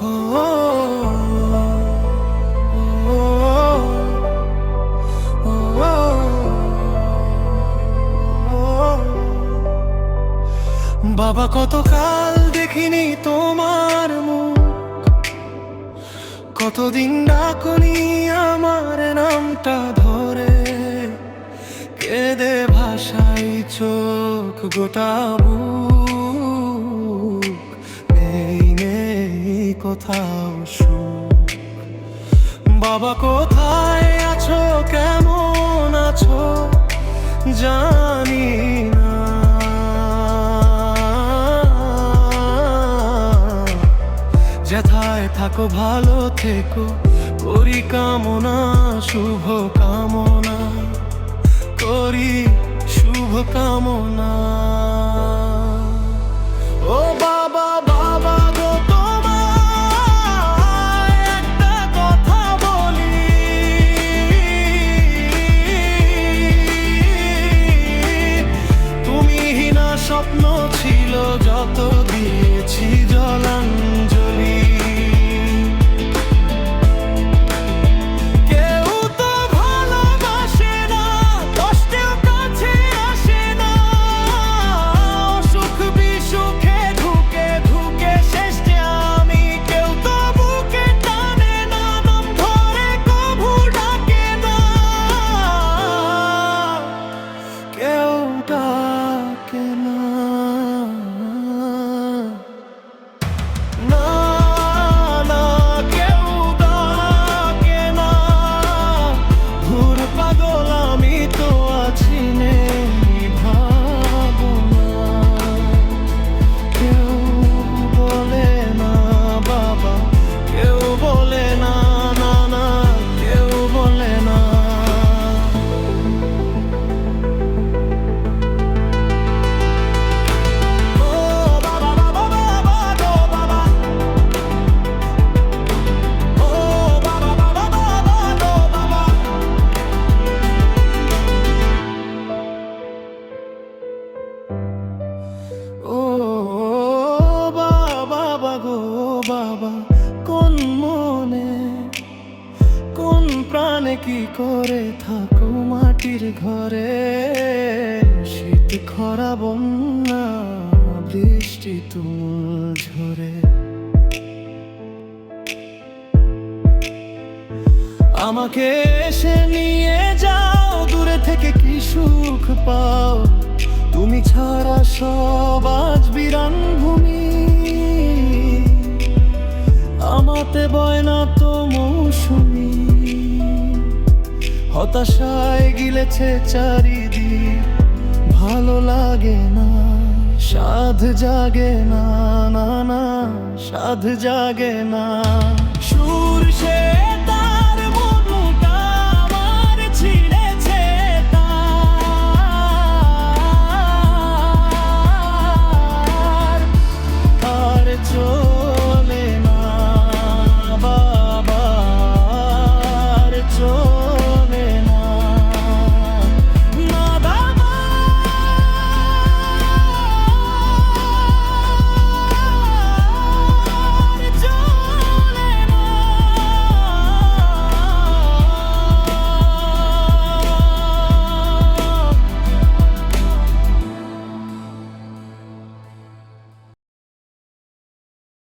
ও, ও, ও, বাবা কতকাল দেখিনি তোমার মুখ, কতদিন ডাকনি আমার নামটা ধরে, কেঁদে ভাষাই চোখ গোটা বুক, নেই নেই কোথাও সুখ। বাবা কোথায় আছো, কেমন আছো জানি না, যেথায় থাকো ভালো থেকো, করি কামনা শুভ কামনা, করি শুভ কামনা। ও বাবা, বাবা গো তোমায় একটা কথা বলি, তুমিহীনা স্বপ্ন ছিল যত, দিয়েছি জলাঞ্জলি। বাবা কোন মনে, কোন প্রাণে কি করে থাকো মাটির ঘরে, শীত খরা বন্যা বৃষ্টি তুল ঝরে, আমাকে এসে নিয়ে যাও, দূরে থেকে কি সুখ পাও, তুমি ছাড়া সব আজ বিরান ভূমি, আমাতে বয় না তো মৌসুমি, হতাশায় গিলেছে চারিদিক, ভালো লাগে না, সাধ জাগে না, না না সাধ জাগে না, সুর সে